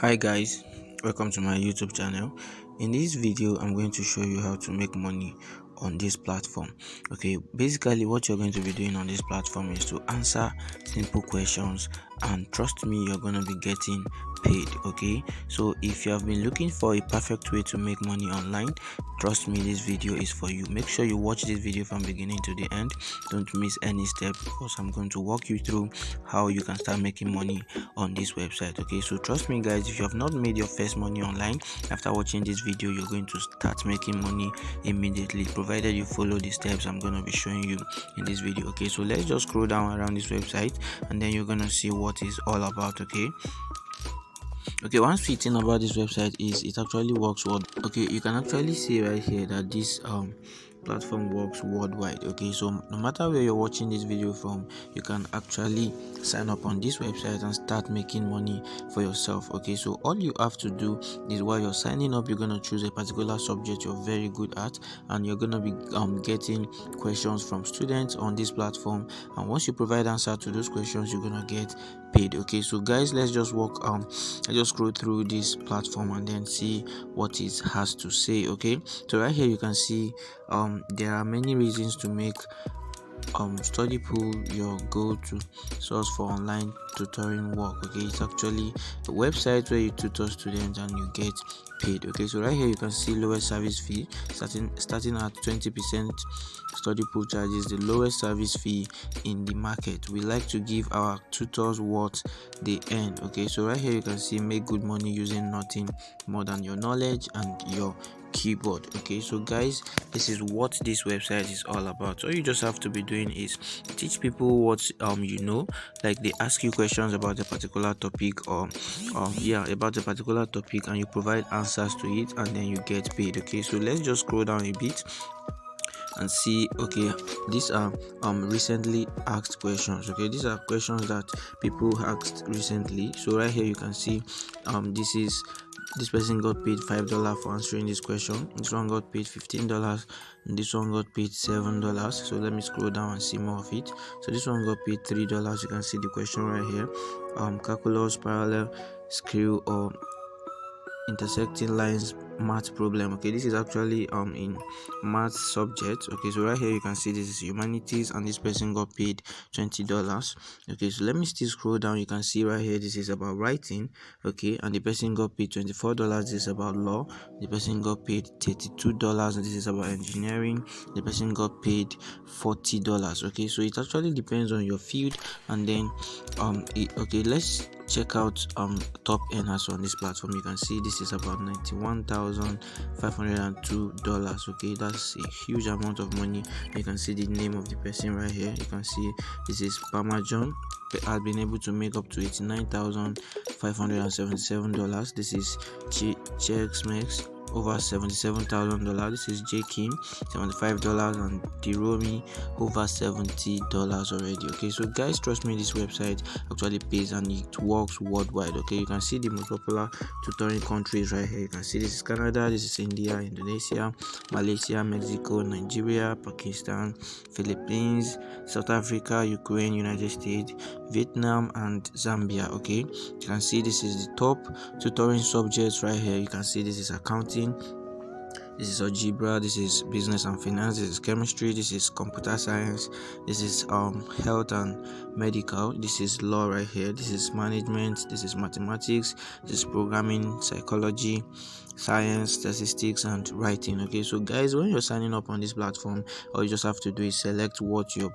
Hi guys, welcome to my YouTube channel. In this video I'm going to show you how to make money on this platform. Okay, basically what you're going to be doing on this platform is to answer simple questions, and trust me, you're going to be getting paid. Okay, so if you have been looking for a perfect way to make money online, trust me, this video is for you. Make sure you watch this video from beginning to the end. Don't miss any step, because I'm going to walk you through how you can start making money on this website. Okay, so trust me guys, if you have not made your first money online, after watching this video you're going to start making money immediately, provided you follow the steps I'm going to be showing you in this video. Okay, so let's just scroll down around this website and then you're going to see what it's all about. Okay, one sweet thing about this website is it actually works well. Okay, you can actually see right here that this platform works worldwide. Okay, so no matter where you're watching this video from, you can actually sign up on this website and start making money for yourself. Okay, so all you have to do is, while you're signing up, you're going to choose a particular subject you're very good at, and you're going to be getting questions from students on this platform, and once you provide answer to those questions, you're going to get paid. Okay, so guys, let's just I just scroll through this platform and then see what it has to say. Okay, so right here you can see there are many reasons to make study pool your go-to source for online tutoring work. Okay, it's actually a website where you tutor students and you get paid. Okay, so right here you can see lowest service fee starting at 20%. Study pool charges the lowest service fee in the market. We like to give our tutors what they earn. Okay, so right here you can see make good money using nothing more than your knowledge and your keyboard. Okay, so guys, this is what this website is all about. All you just have to be doing is teach people what you know. Like, they ask you questions about a particular topic, or about a particular topic, and you provide answers to it, and then you get paid. Okay, so let's just scroll down a bit and see. Okay, these are recently asked questions. Okay, these are questions that people asked recently. So right here you can see this person got paid $5 for answering this question. This one got paid $15, and this one got paid $7. So let me scroll down and see more of it. So this one got paid $3. You can see the question right here. Calculus, parallel, screw, or intersecting lines math problem. Okay, this is actually in math subject. Okay, so right here you can see this is humanities, and this person got paid $20. Okay, so let me still scroll down. You can see right here this is about writing. Okay, and the person got paid $24. This is about law. The person got paid $32, and this is about engineering. The person got paid $40. Okay, so it actually depends on your field. And then okay, let's check out top earners on this platform. You can see this is about $91,502. Okay, that's a huge amount of money. You can see the name of the person right here. You can see this is Parmesan. I've been able to make up to $89,577. This is 𝐃𝐎𝐍'𝐓, over $77,000. This is 𝐃𝐎𝐍'𝐶, $75, and 𝐷𝐄𝐿, over $70 already. Okay, so guys, trust me, this website actually pays and it works worldwide. Okay, you can see the most popular tutoring countries right here. You can see this is Canada, this is India, Indonesia, Malaysia, Mexico, Nigeria, Pakistan, Philippines, South Africa, Ukraine, United States, Vietnam, and Zambia. Okay, you can see this is the top tutoring subjects right here. You can see this is accounting, this is algebra, this is business and finance, this is chemistry, this is computer science, this is health and medical, this is law right here, this is management, this is mathematics, this is programming, psychology, science, statistics, and writing. Okay, so guys, when you're signing up on this platform, all you just have to do is select what you're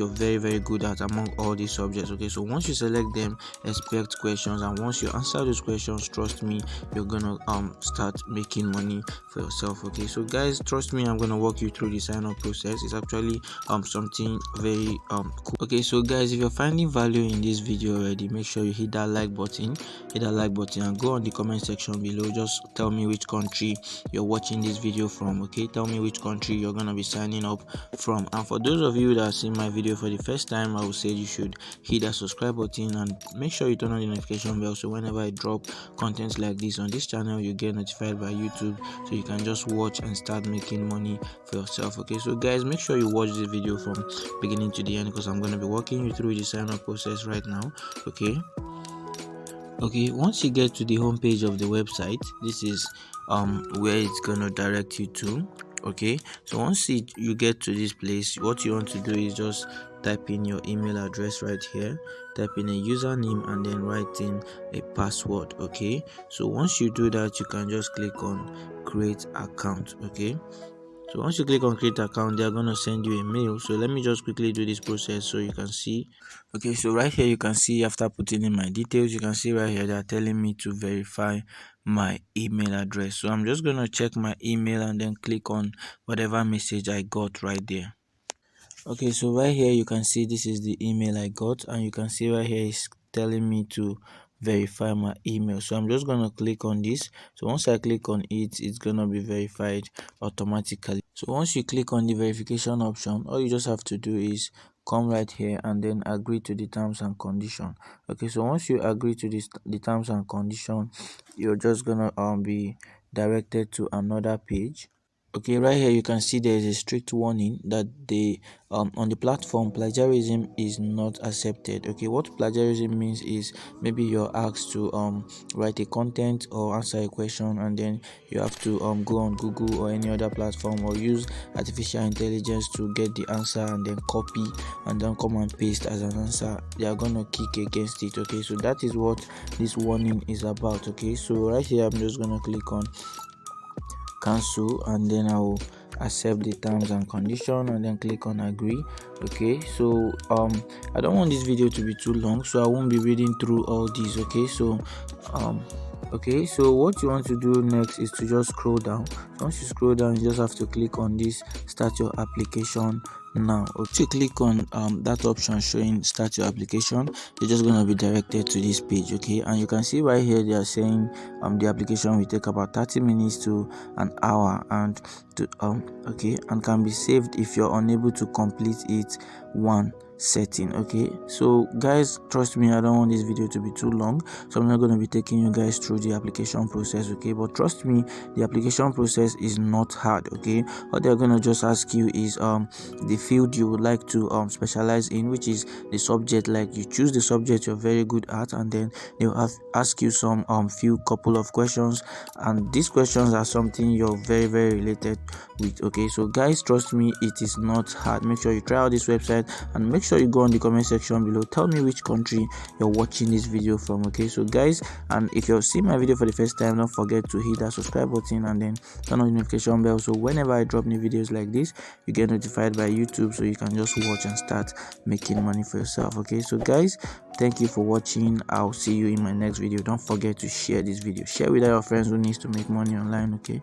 very very good at among all these subjects. Okay, so once you select them, expect questions, and once you answer those questions, trust me, you're gonna start making money for yourself. Okay, so guys, trust me, I'm gonna walk you through the sign up process. It's actually something very cool. Okay, so guys, if you're finding value in this video already, make sure you hit that like button, and go on the comment section below. Just tell me which country you're watching this video from. Okay, tell me which country you're gonna be signing up from. And for those of you that are seeing my video for the first time, I would say you should hit that subscribe button and make sure you turn on the notification bell, so whenever I drop content like this on this channel, you get notified by YouTube, so you can just watch and start making money for yourself. Okay, so guys, make sure you watch this video from beginning to the end, because I'm going to be walking you through the sign up process right now. Okay, Okay, once you get to the home page of the website, this is where it's gonna direct you to. Okay, so once you get to this place, what you want to do is just type in your email address right here, type in a username, and then write in a password. Okay, so once you do that, you can just click on create account. Okay, so once you click on create account, they are going to send you a mail. So let me just quickly do this process so you can see. Okay, so right here you can see, after putting in my details, you can see right here they are telling me to verify my email address. So I'm just going to check my email and then click on whatever message I got right there. Okay, so right here you can see this is the email I got, and you can see right here it's telling me to verify my email. So I'm just gonna click on this. So once I click on it, it's gonna be verified automatically. So once you click on the verification option, all you just have to do is come right here and then agree to the terms and condition. Okay, so once you agree to the terms and condition, you're just gonna be directed to another page. Okay, right here you can see there is a strict warning that the on the platform plagiarism is not accepted. Okay, what plagiarism means is maybe you're asked to write a content or answer a question, and then you have to go on Google or any other platform or use artificial intelligence to get the answer and then copy and then come and paste as an answer. They are gonna kick against it. Okay, so that is what this warning is about. Okay, so right here I'm just gonna click on cancel, and then I will accept the terms and condition and then click on agree. Okay, so I don't want this video to be too long, so I won't be reading through all these. Okay, so okay, so what you want to do next is to just scroll down. So once you scroll down, you just have to click on this start your application now. Once you click on that option showing start your application, you're just going to be directed to this page. Okay, and you can see right here they are saying the application will take about 30 minutes to an hour, and to okay, and can be saved if you're unable to complete it one setting. Okay, so guys, trust me, I don't want this video to be too long, so I'm not going to be taking you guys through the application process. Okay, but trust me, the application process is not hard. Okay, what they're going to just ask you is the field you would like to specialize in, which is the subject. Like, you choose the subject you're very good at, and then they'll ask you some few couple of questions, and these questions are something you're very related with. Okay, so guys, trust me, it is not hard. Make sure you try out this website, and make sure you go on the comment section below, tell me which country you're watching this video from. Okay, so guys, and if you're seeing my video for the first time, don't forget to hit that subscribe button and then turn on the notification bell, so whenever I drop new videos like this, you get notified by YouTube, so you can just watch and start making money for yourself. Okay, so guys, thank you for watching. I'll see you in my next video. Don't forget to share this video, share with your friends who needs to make money online. Okay.